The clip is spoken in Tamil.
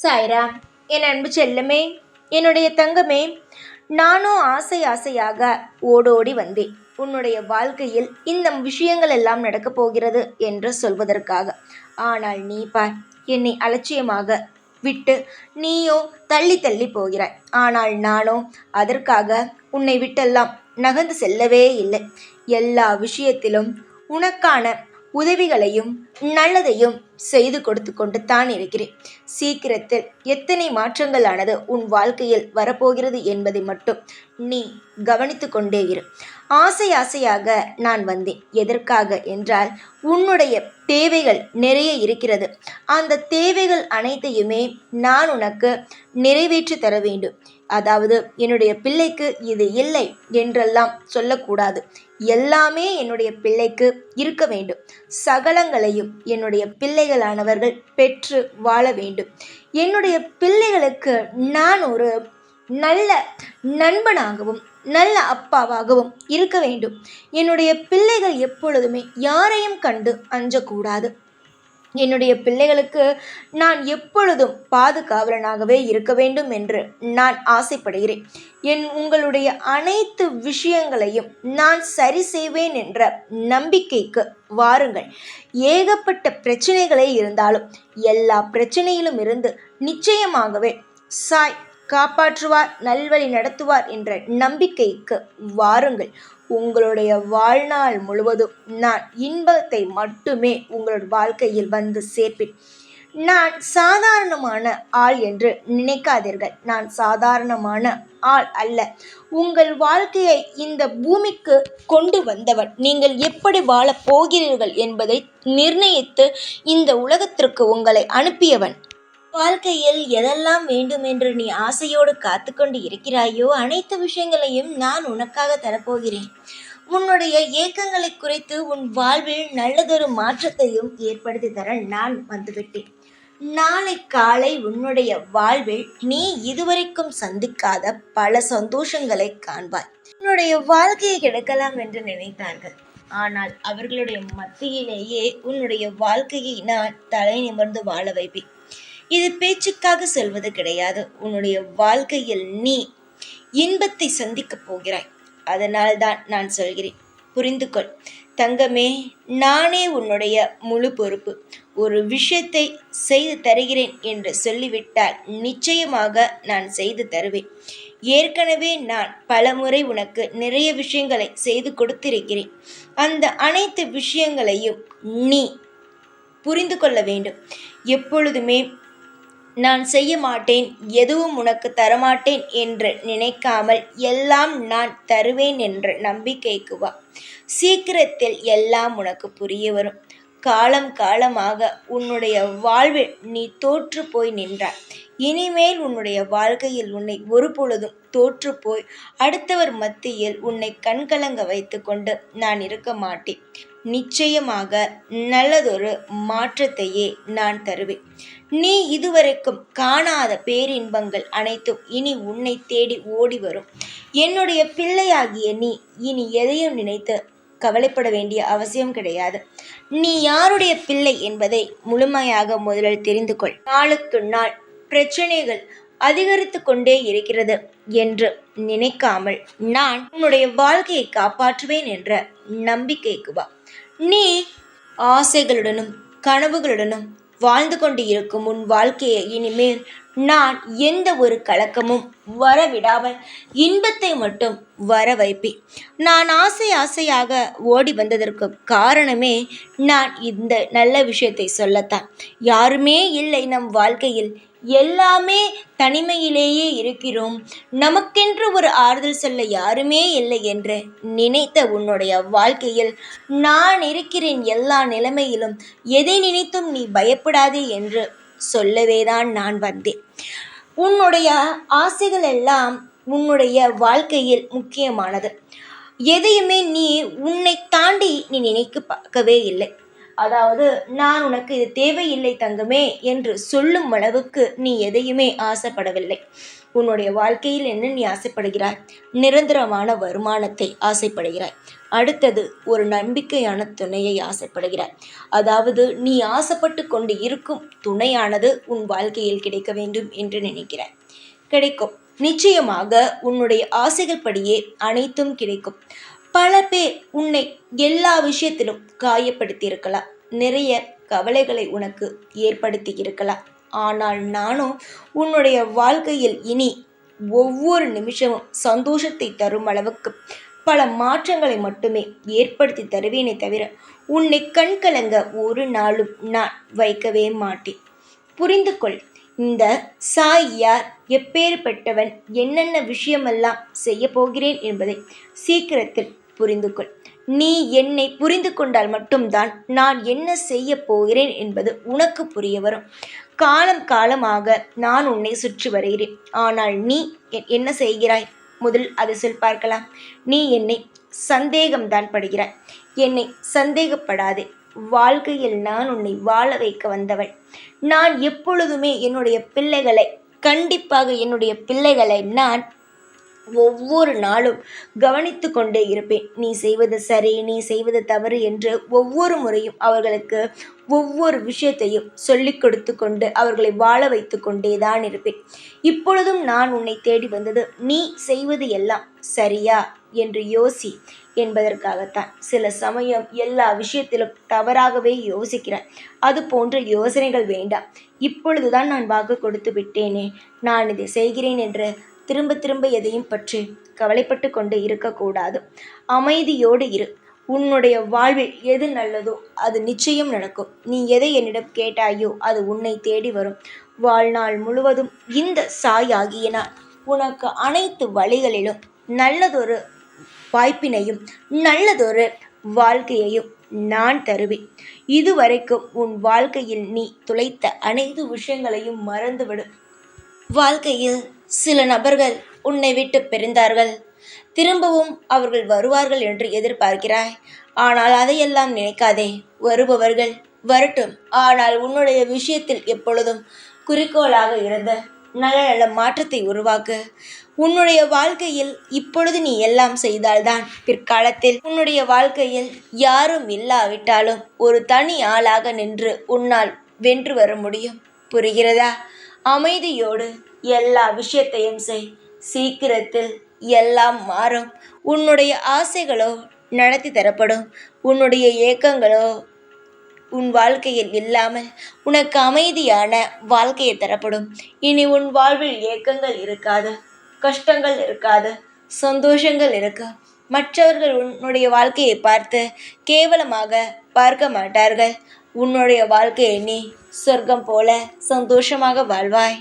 சாய்ராம், என் அன்பு செல்லமே, என்னுடைய தங்கமே, நானும் ஆசை ஆசையாக ஓடோடி வந்தேன் உன்னுடைய வாழ்க்கையில் இந்த விஷயங்கள் எல்லாம் நடக்கப் போகிறது என்று சொல்வதற்காக. ஆனால் நீ பார், என்னை அலட்சியமாக விட்டு நீயோ தள்ளி தள்ளி போகிறாய். ஆனால் நானோ அதற்காக உன்னை விட்டெல்லாம் நகர்ந்து செல்லவே இல்லை. எல்லா விஷயத்திலும் உனக்கான உதவிகளையும் நல்லதையும் செய்து கொடுத்து கொண்டு தான் இருக்கிறேன். சீக்கிரத்தில் எத்தனை மாற்றங்களானது உன் வாழ்க்கையில் வரப்போகிறது என்பதை மட்டும் நீ கவனித்து கொண்டே இரு. ஆசை ஆசையாக நான் வந்தேன். எதற்காக என்றால், உன்னுடைய தேவைகள் நிறைய இருக்கிறது. அந்த தேவைகள் அனைத்தையுமே நான் உனக்கு நிறைவேற்றி தர வேண்டும். அதாவது என்னுடைய பிள்ளைக்கு இது இல்லை என்றெல்லாம் சொல்லக்கூடாது. எல்லாமே என்னுடைய பிள்ளைக்கு இருக்க வேண்டும். சகலங்களையும் என்னுடைய பிள்ளைகளானவர்கள் பெற்று வாழ வேண்டும். என்னுடைய பிள்ளைகளுக்கு நான் ஒரு நல்ல நண்பனாகவும் நல்ல அப்பாவாகவும் இருக்க வேண்டும். என்னுடைய பிள்ளைகள் எப்பொழுதுமே யாரையும் கண்டு அஞ்சக்கூடாது. என்னுடைய பிள்ளைகளுக்கு நான் எப்பொழுதும் பாதுகாவலனாகவே இருக்க வேண்டும் என்று நான் ஆசைப்படுகிறேன். உங்களுடைய அனைத்து விஷயங்களையும் நான் சரி செய்வேன் என்ற நம்பிக்கைக்கு வாருங்கள். ஏகப்பட்ட பிரச்சனைகளே இருந்தாலும் எல்லா பிரச்சனையிலும் இருந்து நிச்சயமாகவே சாய் காப்பாற்றுவார், நல்வழி நடத்துவார் என்ற நம்பிக்கைக்கு வாருங்கள். உங்களுடைய வாழ்நாள் முழுவதும் நான் இன்பத்தை மட்டுமே உங்களோட வாழ்க்கையில் வந்து சேர்ப்பேன். நான் சாதாரணமான ஆள் என்று நினைக்காதீர்கள். நான் சாதாரணமான ஆள் அல்ல. உங்கள் வாழ்க்கையை இந்த பூமிக்கு கொண்டு வந்தவன். நீங்கள் எப்படி வாழப் போகிறீர்கள் என்பதை நிர்ணயித்து இந்த உலகத்திற்கு உங்களை அனுப்பியவன். வாழ்க்கையில் எதெல்லாம் வேண்டும் என்று நீ ஆசையோடு காத்து கொண்டு இருக்கிறாயோ அனைத்து விஷயங்களையும் நான் உனக்காக தரப்போகிறேன். உன்னுடைய ஏக்கங்களை குறைத்து உன் வாழ்வில் நல்லதொரு மாற்றத்தையும் ஏற்படுத்தி தர நான் வந்துவிட்டேன். நாளை காலை உன்னுடைய வாழ்வில் நீ இதுவரைக்கும் சந்திக்காத பல சந்தோஷங்களை காண்பாய். உன்னுடைய வாழ்க்கையை கிடைக்கலாம் என்று நினைத்தார்கள். ஆனால் அவர்களுடைய மத்தியிலேயே உன்னுடைய வாழ்க்கையை நான் தலை நிமிர்ந்து வாழ வைப்பேன். இது பேச்சுக்காக சொல்வது கிடையாது. உன்னுடைய வாழ்க்கையில் நீ இன்பத்தை சந்திக்கப் போகிறாய். அதனால் தான் நான் சொல்கிறேன், புரிந்து கொள் தங்கமே. நானே உன்னுடைய முழு பொறுப்பு. ஒரு விஷயத்தை செய்து தருகிறேன் என்று சொல்லிவிட்டால் நிச்சயமாக நான் செய்து தருவேன். ஏற்கனவே நான் பலமுறை உனக்கு நிறைய விஷயங்களை செய்து கொடுத்திருக்கிறேன். அந்த அனைத்து விஷயங்களையும் நீ புரிந்து கொள்ள வேண்டும். எப்பொழுதுமே நான் செய்ய மாட்டேன், எதுவும் உனக்கு தரமாட்டேன் என்று நினைக்காமல் எல்லாம் நான் தருவேன் என்ற நம்பிக்கைக்கு வா. சீக்கிரத்தில் எல்லாம் உனக்கு புரிய வரும். காலம் காலமாக உன்னுடைய வாழ்வில் நீ தோற்று போய் நின்றாய். இனிமேல் உன்னுடைய வாழ்க்கையில் உன்னை ஒரு பொழுதும் தோற்று போய் அடுத்தவர் மத்தியில் உன்னை கண்கலங்க வைத்து கொண்டு நான் இருக்க மாட்டேன். நிச்சயமாக நல்லதொரு மாற்றத்தையே நான் தருவேன். நீ இதுவரைக்கும் காணாத பேரின்பங்கள் அனைத்தும் இனி உன்னை தேடி ஓடி வரும். என்னுடைய பிள்ளையாகிய நீ இனி எதையும் நினைத்து கவலைப்பட வேண்டிய அவசியம் கிடையாது. நீ யாருடைய பிள்ளை என்பதை முழுமையாக முதலில் தெரிந்து கொள். நாளுக்கு நாள் பிரச்சனைகள் அதிகரித்து கொண்டே இருக்கிறது என்று நினைக்காமல் நான் உன்னுடைய வாழ்க்கையை காப்பாற்றுவேன் என்ற நம்பிக்கைக்கு வா. நீ ஆசைகளுடனும் கனவுகளுடனும் வாழ்ந்து கொண்டு இருக்கும் உன் வாழ்க்கையை இனிமேல் நான் எந்த ஒரு கலக்கமும் வரவிடாமல் இன்பத்தை மட்டும் வர வைப்பேன். நான் ஆசை ஆசையாக ஓடி வந்ததற்கு காரணமே நான் இந்த நல்ல விஷயத்தை சொல்லத்தான். யாருமே இல்லை நம் வாழ்க்கையில், எல்லாமே தனிமையிலேயே இருக்கிறோம். நமக்கென்று ஒரு ஆறுதல் சொல்ல யாருமே இல்லை என்று நினைத்த உன்னுடைய வாழ்க்கையில் நான் இருக்கிறேன். எல்லா நிலைமையிலும் எதை நினைத்தும் நீ பயப்படாதே என்று சொல்லவேதான் நான் வந்தேன். உன்னுடைய ஆசைகள் எல்லாம் உன்னுடைய வாழ்க்கையில் முக்கியமானது. எதையுமே நீ உன்னை தாண்டி நீ நினைக்க பார்க்கவே இல்லை. அதாவது நான் உனக்கு இது தேவையில்லை தங்கமே என்று சொல்லும் அளவுக்கு நீ எதையுமே ஆசைப்படவில்லை. உன்னுடைய வாழ்க்கையில் என்ன நீ ஆசைப்படுகிறாய்? நிரந்தரமான வருமானத்தை ஆசைப்படுகிறாய். அடுத்தது ஒரு நம்பிக்கையான துணையை ஆசைப்படுகிறாய். அதாவது நீ ஆசைப்பட்டு கொண்டு இருக்கும் துணையானது உன் வாழ்க்கையில் கிடைக்க வேண்டும் என்று நினைக்கிறாய். கிடைக்கும். நிச்சயமாக உன்னுடைய ஆசைகள் படியே அனைத்தும் கிடைக்கும். பல பேர் உன்னை எல்லா விஷயத்திலும் காயப்படுத்தி இருக்கலாம். நிறைய கவலைகளை உனக்கு ஏற்படுத்தி இருக்கலாம். ஆனால் நானும் உன்னுடைய வாழ்க்கையில் இனி ஒவ்வொரு நிமிஷமும் சந்தோஷத்தை தரும் அளவுக்கு பல மாற்றங்களை மட்டுமே ஏற்படுத்தி தருவேனே தவிர உன்னை கண்கலங்க ஒரு நாளும் நான் வைக்கவே மாட்டேன். புரிந்து கொள். இந்த சாய் யார், எப்பேற்பட்டவன், என்னென்ன விஷயமெல்லாம் செய்ய போகிறேன் என்பதை சீக்கிரத்தில் புரிந்து கொள். நீ என்னை புரிந்து கொண்டால் மட்டும்தான் நான் என்ன செய்ய போகிறேன் என்பது உனக்கு புரிய வரும். காலம் காலமாக நான் உன்னை சுற்றி வருகிறேன். ஆனால் நீ என்ன செய்கிறாய்? முதல் அதை சொல் பார்க்கலாம். நீ என்னை சந்தேகம்தான் படுகிறாய். என்னை சந்தேகப்படாதே. வாழ்க்கையில் நான் உன்னை வாழ வைக்க வந்தவள். நான் எப்பொழுதுமே என்னுடைய பிள்ளைகளை, கண்டிப்பாக என்னுடைய பிள்ளைகளை நான் ஒவ்வொரு நாளும் கவனித்து கொண்டே இருப்பேன். நீ செய்வது சரி, நீ செய்வது தவறு என்று ஒவ்வொரு முறையும் அவர்களுக்கு ஒவ்வொரு விஷயத்தையும் சொல்லிக் கொடுத்து கொண்டு அவர்களை வாழ வைத்து கொண்டே தான் இருப்பேன். இப்பொழுதும் நான் உன்னை தேடி வந்தது நீ செய்வது எல்லாம் சரியா என்று யோசி என்பதற்காகத்தான். சில சமயம் எல்லா விஷயத்திலும் தவறாகவே யோசிக்கிறாய். அது போன்ற யோசனைகள் வேண்டாம். இப்பொழுதுதான் நான் வாக்கு கொடுத்து விட்டேனே, நான் இதை செய்கிறேன் என்று திரும்ப திரும்ப எதையும் பற்றி கவலைப்பட்டு கொண்டு இருக்கக்கூடாது. அமைதியோடு இரு. உன்னுடைய வாழ்வில் எது நல்லதோ அது நிச்சயம் நடக்கும். நீ எதை என்னிடம் கேட்டாயோ அது உன்னை தேடி வரும். வாழ்நாள் முழுவதும் இந்த சாய் ஆகிய நான் உனக்கு அனைத்து வழிகளிலும் நல்லதொரு வாய்ப்பினையும் நல்லதொரு வாழ்க்கையையும் நான் தருவேன். இதுவரைக்கும் உன் வாழ்க்கையில் நீ துளைத்த அனைத்து விஷயங்களையும் மறந்துவிடு. வாழ்க்கையில் சில நபர்கள் உன்னை விட்டு பிரிந்தார்கள். திரும்பவும் அவர்கள் வருவார்கள் என்று எதிர்பார்க்கிறாய். ஆனால் அதையெல்லாம் நினைக்காதே. வருபவர்கள் வரட்டும். ஆனால் உன்னுடைய விஷயத்தில் எப்பொழுதும் குறிக்கோளாக இருந்த நல்ல நல்ல மாற்றத்தை உருவாக்கு. உன்னுடைய வாழ்க்கையில் இப்பொழுது நீ எல்லாம் செய்தால்தான் பிற்காலத்தில் உன்னுடைய வாழ்க்கையில் யாரும் இல்லாவிட்டாலும் ஒரு தனி ஆளாக நின்று உன்னால் வென்று வர முடியும். புரிகிறதா? அமைதியோடு எல்லா விஷயத்தையும் செய். சீக்கிரத்தில் எல்லாம் மாறும். உன்னுடைய ஆசைகளோ நடத்தி தரப்படும். உன்னுடைய ஏக்கங்களோ உன் வாழ்க்கையில் இல்லாமல் உனக்கு அமைதியான வாழ்க்கையை தரப்படும். இனி உன் வாழ்வில் ஏக்கங்கள் இருக்காது, கஷ்டங்கள் இருக்காது, சந்தோஷங்கள் இருக்கும். மற்றவர்கள் உன்னுடைய வாழ்க்கையை பார்த்து கேவலமாக பார்க்க மாட்டார்கள். உன்னுடைய வாழ்க்கையை நீ சொர்க்கம் போல சந்தோஷமாக வாழ்வாய்.